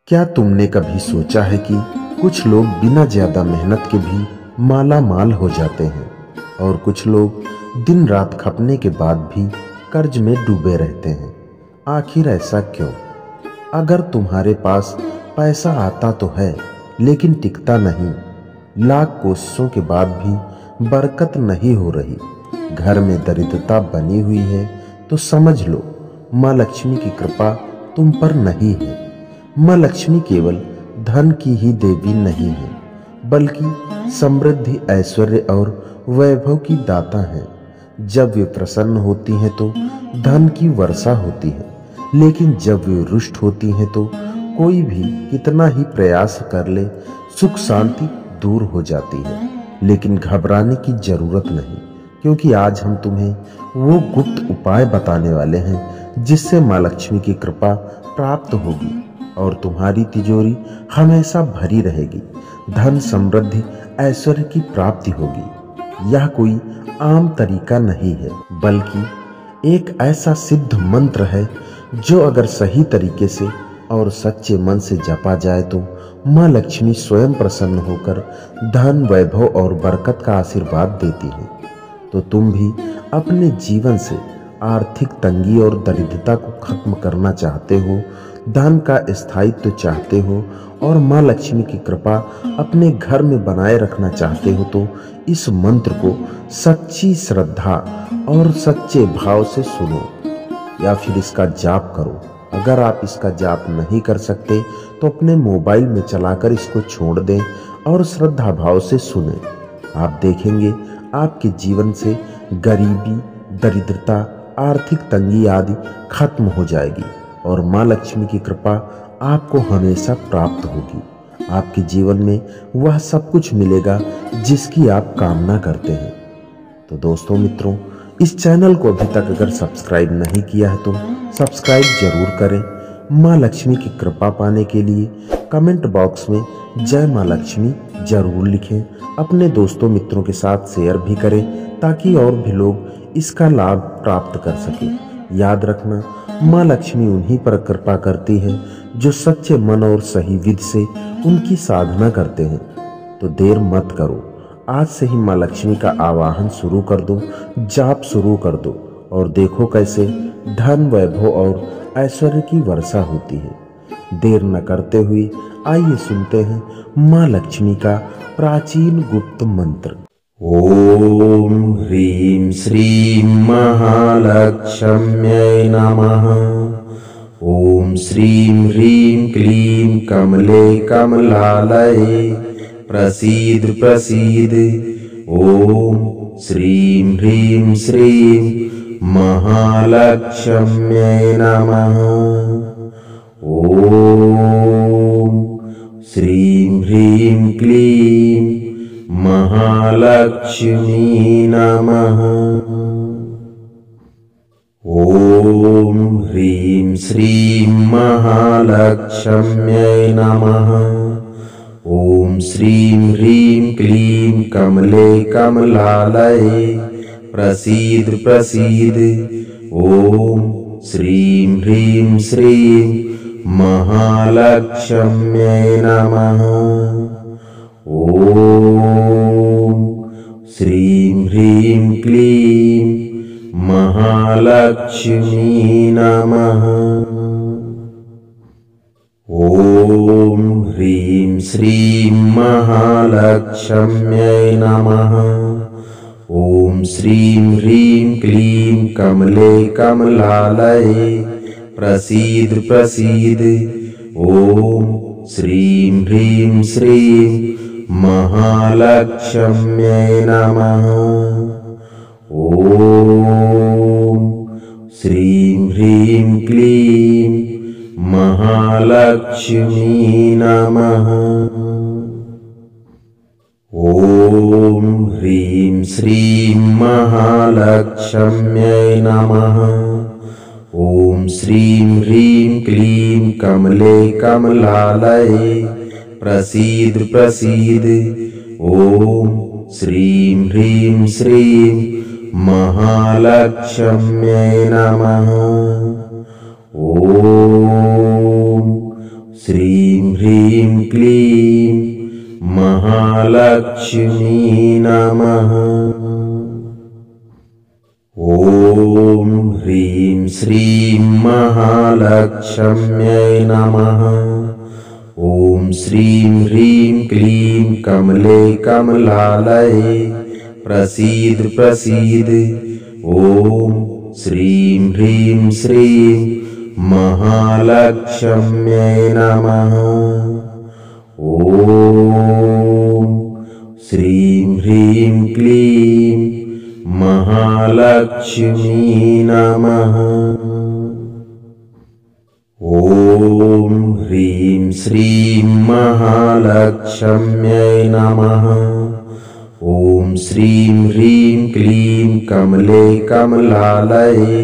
क्या तुमने कभी सोचा है कि कुछ लोग बिना ज्यादा मेहनत के भी माला माल हो जाते हैं और कुछ लोग दिन रात खपने के बाद भी कर्ज में डूबे रहते हैं। आखिर ऐसा क्यों? अगर तुम्हारे पास पैसा आता तो है लेकिन टिकता नहीं, लाख कोशिशों के बाद भी बरकत नहीं हो रही, घर में दरिद्रता बनी हुई है, तो समझ लो माँ लक्ष्मी की कृपा तुम पर नहीं है। माँ लक्ष्मी केवल धन की ही देवी नहीं है, बल्कि समृद्धि, ऐश्वर्य और वैभव की दाता है। जब वे प्रसन्न होती हैं तो धन की वर्षा होती है, लेकिन जब वे रुष्ट होती हैं तो कोई भी कितना ही प्रयास कर ले, सुख शांति दूर हो जाती है। लेकिन घबराने की जरूरत नहीं, क्योंकि आज हम तुम्हें वो गुप्त उपाय बताने वाले हैं जिससे माँ लक्ष्मी की कृपा प्राप्त होगी और तुम्हारी तिजोरी हमेशा भरी रहेगी, धन, समृद्धि, ऐश्वर्य की प्राप्ति होगी। यह कोई आम तरीका नहीं है, बल्कि एक ऐसा सिद्ध मंत्र है जो अगर सही तरीके से और सच्चे मन से जपा जाए तो माँ लक्ष्मी स्वयं प्रसन्न होकर धन, वैभव और बरकत का आशीर्वाद देती है। तो तुम भी अपने जीवन से आर्थिक तंगी और दरिद्रता को खत्म करना चाहते हो, धन का स्थायित्व चाहते हो और माँ लक्ष्मी की कृपा अपने घर में बनाए रखना चाहते हो, तो इस मंत्र को सच्ची श्रद्धा और सच्चे भाव से सुनो या फिर इसका जाप करो। अगर आप इसका जाप नहीं कर सकते तो अपने मोबाइल में चलाकर इसको छोड़ दें और श्रद्धा भाव से सुने। आप देखेंगे आपके जीवन से गरीबी, दरिद्रता, आर्थिक तंगी आदि खत्म हो जाएगी और माँ लक्ष्मी की कृपा आपको हमेशा प्राप्त होगी। आपके जीवन में वह सब कुछ मिलेगा जिसकी आप कामना करते हैं। तो दोस्तों, मित्रों, इस चैनल को अभी तक अगर सब्सक्राइब नहीं किया है तो सब्सक्राइब जरूर करें। माँ लक्ष्मी की कृपा पाने के लिए कमेंट बॉक्स में जय माँ लक्ष्मी जरूर लिखें। अपने दोस्तों मित्रों के साथ शेयर भी करें ताकि और भी लोग इसका लाभ प्राप्त कर सकें। याद रखना, माँ लक्ष्मी उन्हीं पर कृपा करती है जो सच्चे मन और सही विधि से उनकी साधना करते हैं। तो देर मत करो, आज से ही माँ लक्ष्मी का आवाहन शुरू कर दो, जाप शुरू कर दो और देखो कैसे धन, वैभव और ऐश्वर्य की वर्षा होती है। देर न करते हुए आइए सुनते हैं माँ लक्ष्मी का प्राचीन गुप्त मंत्र। ओम ह्रीं श्रीं महालक्ष्म्यै नमः। ओम श्रीं ह्रीं क्लीं कमले कमलालये प्रसीद प्रसीद। ओम श्रीं ह्रीं श्रीं महालक्ष्म्यै नमः। ओम श्रीं ह्रीं क्लीं महालक्ष्मी नमः। ओम ह्रीं श्रीं महालक्ष्म्यै नमः। ओम श्रीं ह्रीं क्लीं कमले कमलालये प्रसीद प्रसीद। ओम श्रीं ह्रीं श्रीं महालक्ष्म्यै नमः। ओम श्रीं ह्रीं क्लीं महालक्ष्मी नमः। ओम ह्रीं श्रीं महालक्ष्म्यै नमः। ओम श्रीं ह्रीं क्लीं कमले कमलालये प्रसीद प्रसीद। ओम श्रीं ह्रीं श्रीं महालक्ष्म्यै नमः। ओम श्रीं ह्रीं क्लीं महालक्ष्मी नमः। ओम ह्रीं श्रीं महालक्ष्म्यै नमः। ओम श्रीं ह्रीं क्लीं कमले कमलालये प्रसीद प्रसीद। ओम श्रीं ह्रीं श्रीं महालक्ष्म्यै नमः। ओम श्रीं ह्रीं क्लीं महालक्ष्मी नमः। ॐ ह्रीं श्रीं महालक्ष्म्यै नमः। ॐ श्रीं ह्रीं क्लीं कमले कमलालये प्रसीद प्रसीद। ॐ श्रीं ह्रीं श्रीं महालक्ष्म्यै नमः। ॐ श्रीं ह्रीं क्लीं महालक्ष्मी नमः। ॐ ह्रीं श्रीं महालक्ष्म्यै नमः। ॐ श्रीं ह्रीं क्लीं कमले कमलालये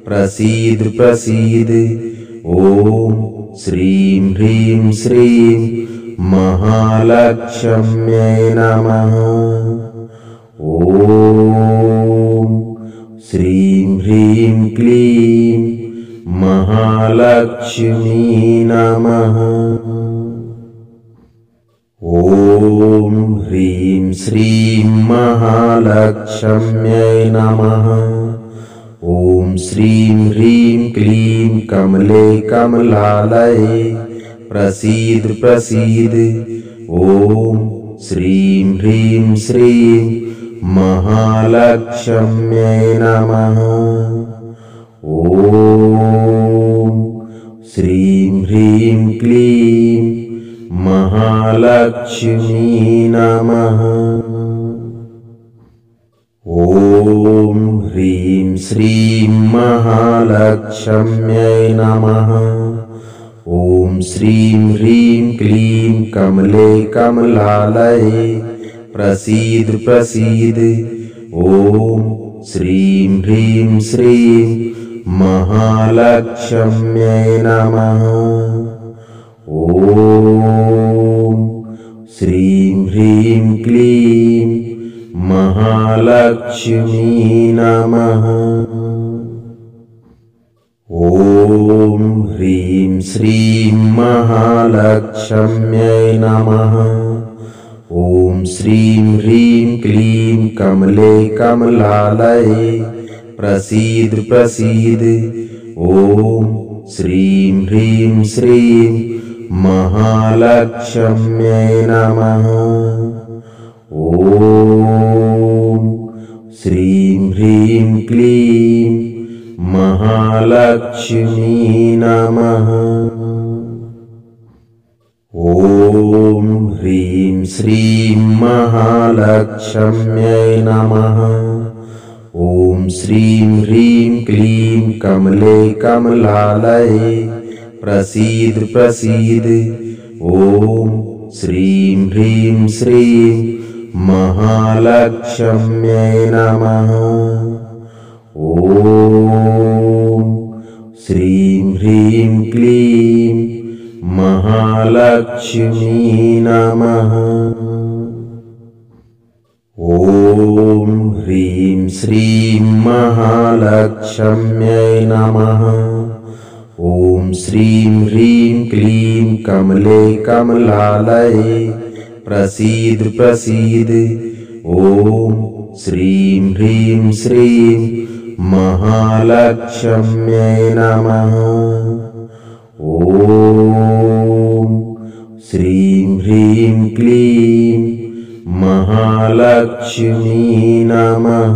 प्रसीद प्रसीद। ॐ श्रीं ह्रीं श्रीं महालक्ष्म्यै नमः। ॐ श्रीं ह्रीं क्लीं महालक्ष्मी नमः। ॐ ह्रीं श्रीं महालक्ष्म्यै नमः। ॐ श्रीं ह्रीं क्लीं कमले कमलालये प्रसीद प्रसीद। ॐ श्रीं ह्रीं श्रीं महालक्ष्म्यै नमः। ॐ श्रीं ह्रीं क्लीं महालक्ष्मी नमः। ॐ ह्रीं श्रीं महालक्ष्म्यै नमः। ॐ श्रीं ह्रीं क्लीं कमले कमलालये प्रसीद प्रसीद। ॐ श्रीं ह्रीं श्रीं महालक्ष्म्यै नमः। ॐ श्रीं ह्रीं क्लीं महालक्ष्मी नमः। ॐ ह्रीं श्रीं महालक्ष्म्यै नमः। ॐ श्रीं ह्रीं क्लीं कमले कमलालये प्रसीद प्रसीद। ॐ श्रीं ह्रीं श्रीं महालक्ष्म्यै नमः। ॐ श्रीं ह्रीं क्लीं महालक्ष्मी नमः। ॐ ह्रीं श्रीं महालक्ष्म्यै नमः। ॐ श्रीं ह्रीं क्लीं कमले कमलालये प्रसीद प्रसीद। ॐ श्रीं ह्रीं श्रीं महालक्ष्म्यै नमः। ॐ श्रीं ह्रीं क्लीं महालक्ष्मी नमः। ॐ ह्रीं श्रीं महालक्ष्म्यै नमः। ॐ श्रीं ह्रीं क्लीं कमले कमलालये प्रसीद प्रसीद। ॐ श्रीं ह्रीं श्रीं महालक्ष्म्यै नमः। ॐ श्रीं ह्रीं क्लीं महालक्ष्मी नमः।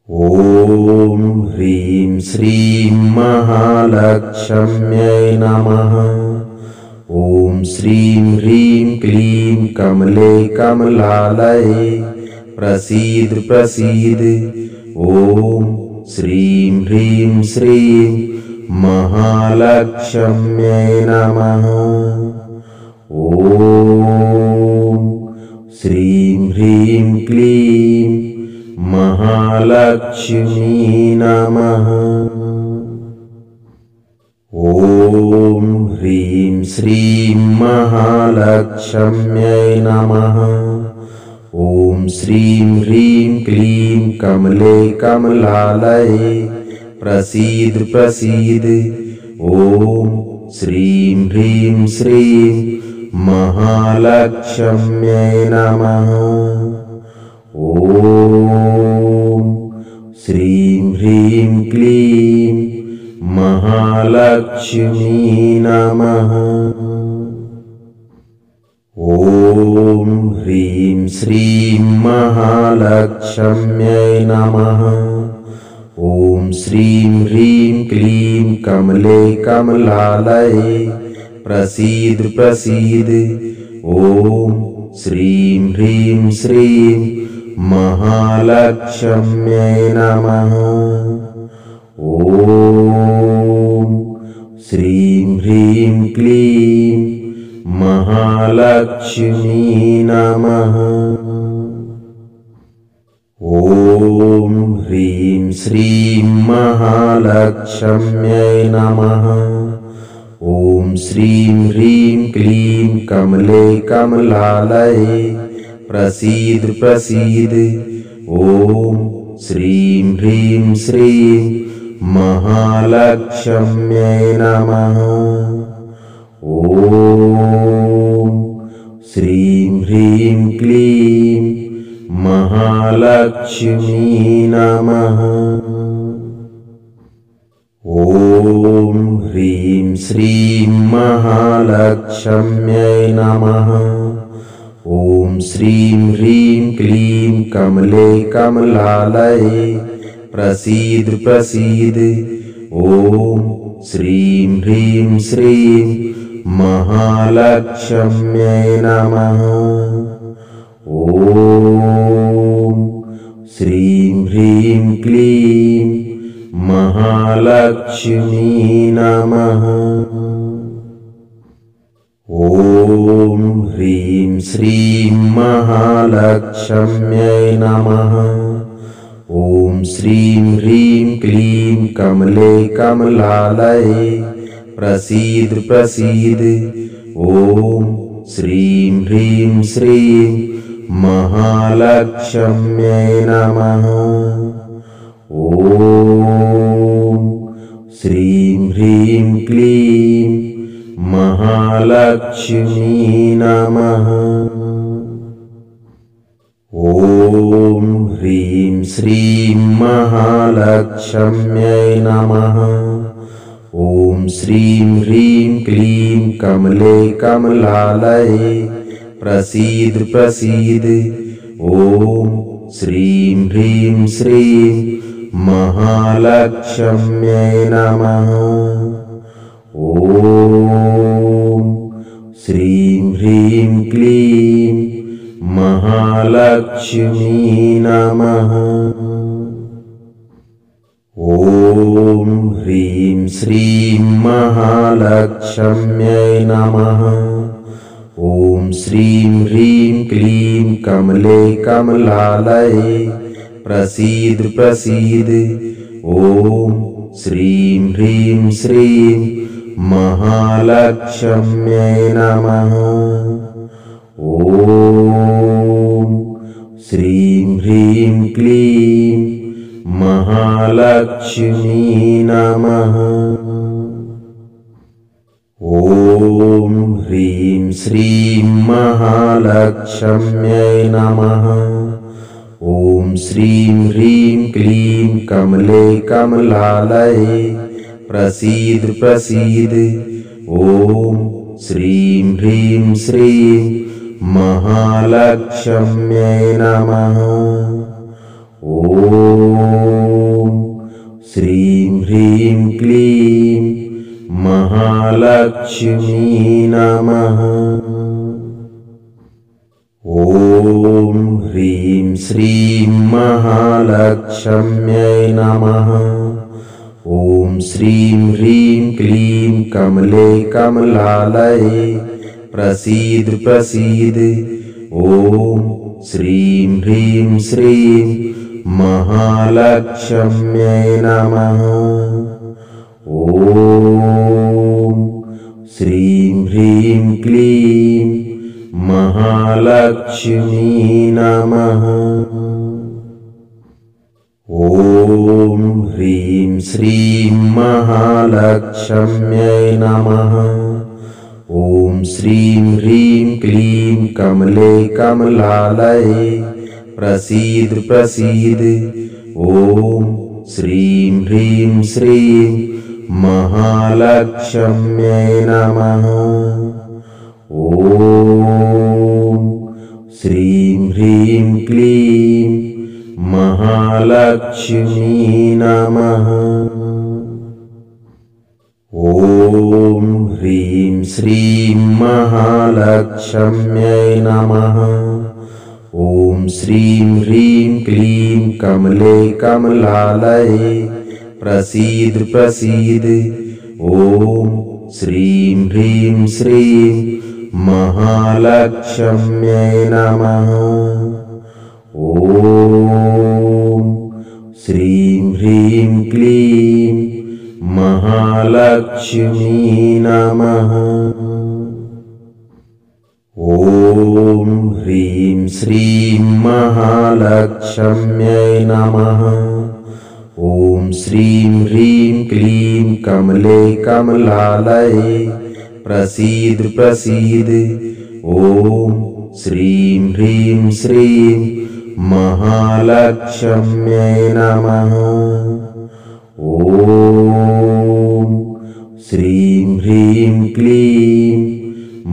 ॐ ह्रीं श्रीं महालक्ष्म्यै नमः। ॐ श्रीं ह्रीं क्लीं कमले कमलालये प्रसीद प्रसीद। ॐ श्रीं ह्रीं श्रीं महालक्ष्म्यै नमः। ॐ श्रीं ह्रीं क्लीं महालक्ष्मी नमः। ॐ ह्रीं श्रीं महालक्ष्म्यै नमः। ॐ श्रीं ह्रीं क्लीं कमले कमलालये प्रसीद प्रसीद। ॐ श्रीं ह्रीं श्रीं महालक्ष्म्यै नमः। ॐ श्रीं ह्रीं क्लीं महालक्ष्मी नमः। ॐ ह्रीं श्रीं महालक्ष्म्यै नमः। ॐ श्रीं ह्रीं क्लीं कमले कमलालये प्रसीद प्रसीद। ॐ श्रीं ह्रीं श्रीं महालक्ष्म्यै नमः। ॐ श्रीं ह्रीं क्लीं महालक्ष्मी नमः। ॐ ह्रीं श्रीं महालक्ष्म्यै नमः। ॐ श्रीं ह्रीं क्लीं कमले कमलालये प्रसीद प्रसीद। ॐ श्रीं ह्रीं श्रीं महालक्ष्म्यै नमः। ॐ श्रीं ह्रीं क्लीं महालक्ष्मी नमः। ॐ ह्रीं श्रीं महालक्ष्म्यै नमः। ॐ श्रीं ह्रीं क्लीं कमले कमलालये प्रसीद प्रसीद। ॐ श्रीं ह्रीं श्रीं महालक्ष्म्यै नमः। ॐ श्रीं ह्रीं क्लीं महालक्ष्मी नमः। ॐ ह्रीं श्रीं महालक्ष्म्यै नमः। ॐ श्रीं ह्रीं क्लीं कमले कमलालये प्रसीद प्रसीद। ॐ श्रीं ह्रीं श्रीं महालक्ष्म्यै नमः। ॐ श्रीं ह्रीं क्लीं महालक्ष्मी नमः। ॐ ह्रीं श्रीं महालक्ष्म्यै नमः। ॐ श्रीं ह्रीं क्लीं कमले कमलालये प्रसीद प्रसीद। ॐ श्रीं ह्रीं श्रीं महालक्ष्म्यै नमः। ॐ श्रीं ह्रीं क्लीं महालक्ष्मी नमः। ॐ ह्रीं श्रीं महालक्ष्म्यै नमः। ॐ श्रीं ह्रीं क्लीं कमले कमलालये प्रसीद प्रसीद। ॐ श्रीं ह्रीं श्रीं महालक्ष्म्यै नमः। ॐ श्रीं ह्रीं क्लीं महालक्ष्मी नमः। ॐ ह्रीं श्रीं महालक्ष्म्यै नमः। ॐ श्रीं ह्रीं क्लीं कमले कमलालये प्रसीद प्रसीद। ॐ श्रीं ह्रीं श्रीं महालक्ष्म्यै नमः। ॐ श्रीं ह्रीं क्लीं महालक्ष्मी नमः। ॐ ह्रीं श्रीं महालक्ष्म्यै नमः। ॐ श्रीं ह्रीं क्लीं कमले कमलालये प्रसीद प्रसीद। ॐ श्रीं ह्रीं श्रीं महालक्ष्म्यै नमः। ॐ श्रीं ह्रीं क्लीं महालक्ष्मी नमः। ॐ ह्रीं श्रीं महालक्ष्म्यै नमः। ॐ श्रीं ह्रीं क्लीं कमले कमलालये प्रसीद प्रसीद। ॐ श्रीं ह्रीं श्रीं महालक्ष्म्यै नमः। ॐ श्रीं ह्रीं क्लीं महालक्ष्मी नमः। ॐ ह्रीं श्रीं महालक्ष्म्यै नमः। ॐ श्रीं ह्रीं क्लीं कमले कमलालये प्रसीद प्रसीद। ॐ श्रीं ह्रीं श्रीं महालक्ष्म्यै नमः। ॐ श्रीं ह्रीं क्लीं महालक्ष्मी नमः। ॐ ह्रीं श्रीं महालक्ष्म्यै नमः। ॐ श्रीं ह्रीं क्लीं कमले कमलालये प्रसीद प्रसीद। ॐ श्रीं ह्रीं श्रीं महालक्ष्म्यै नमः। ॐ श्रीं ह्रीं क्लीं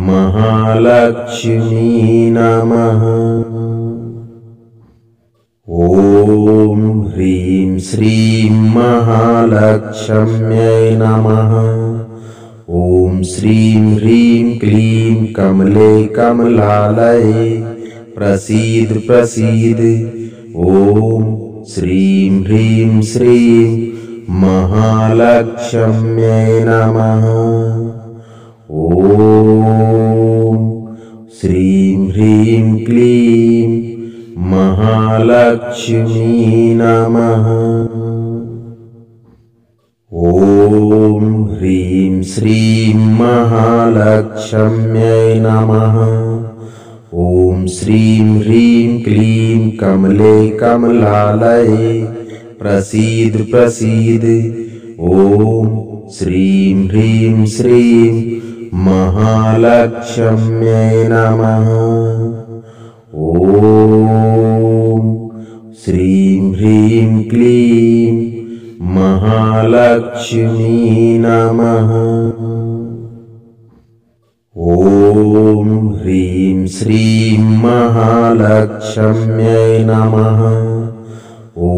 महालक्ष्मी नमः। ॐ ह्रीं श्रीं महालक्ष्म्यै नमः। ॐ श्रीं ह्रीं क्लीं कमले कमलालये प्रसीद प्रसीद। ॐ श्रीं ह्रीं श्रीं महालक्ष्म्यै नमः। ॐ श्रीं ह्रीं क्लीं महालक्ष्मी नमः। ॐ ह्रीं श्रीं महालक्ष्म्यै नमः। ॐ श्रीं ह्रीं क्लीं कमले कमलालये प्रसीद प्रसीद। ॐ श्रीं ह्रीं श्रीं महालक्ष्म्यै नमः। ॐ श्रीं ह्रीं क्लीं महालक्ष्मी नमः। ॐ ह्रीं श्रीं महालक्ष्म्यै नमः। ॐ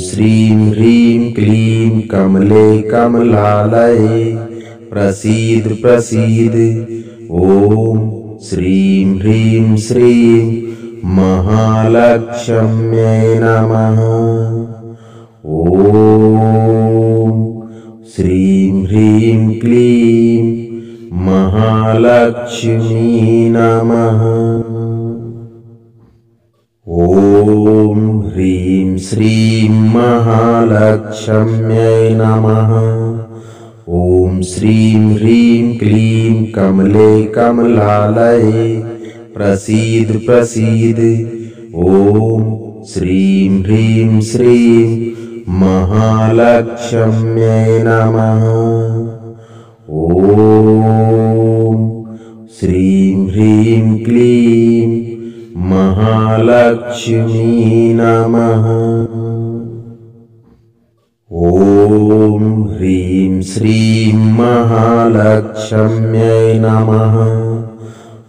श्रीं ह्रीं क्लीं कमले कमलालये प्रसीद प्रसीद। ॐ श्रीं ह्रीं श्रीं महालक्ष्म्यै नमः। ॐ श्रीं ह्रीं क्लीं महालक्ष्मी नमः। ॐ ह्रीं श्रीं महालक्ष्म्यै नमः। ॐ श्रीं ह्रीं क्लीं कमले कमलालये प्रसीद प्रसीद। ॐ श्रीं ह्रीं श्रीं महालक्ष्म्यै नमः। ॐ श्रीं ह्रीं क्लीं महालक्ष्मी नमः। ॐ ह्रीं श्रीं महालक्ष्म्यै नमः।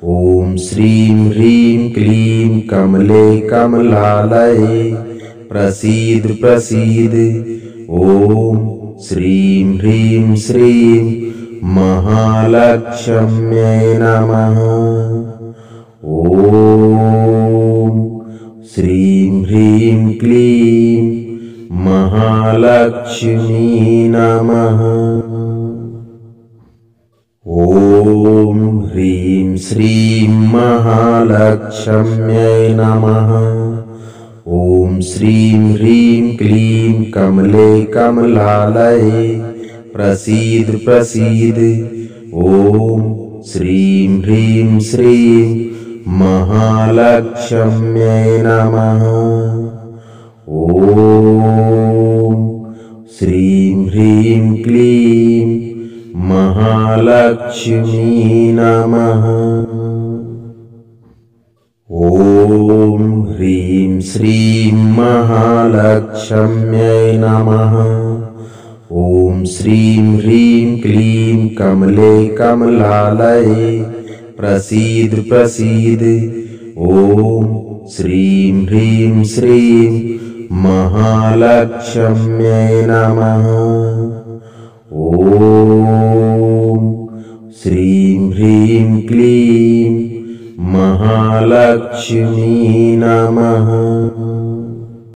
ॐ श्रीं ह्रीं क्लीं कमले कमलालये प्रसीद प्रसीद। ॐ श्रीं ह्रीं श्रीं महालक्ष्म्यै नमः। ॐ श्रीं ह्रीं क्लीं महालक्ष्मी नमः। ॐ ह्रीं श्रीं महालक्ष्म्यै नमः। ॐ श्रीं ह्रीं क्लीं कमले कमलालये प्रसीद प्रसीद। ॐ श्रीं ह्रीं श्रीं महालक्ष्म्यै नमः। ॐ श्रीं ह्रीं क्लीं महालक्ष्मी नमः। ॐ ह्रीं श्रीं महालक्ष्म्यै नमः। ॐ श्रीं ह्रीं क्लीं कमले कमलालये प्रसीद प्रसीद। ॐ श्रीं ह्रीं श्रीं महालक्ष्म्यै नमः। ॐ श्रीं ह्रीं क्लीं महालक्ष्मी नमः।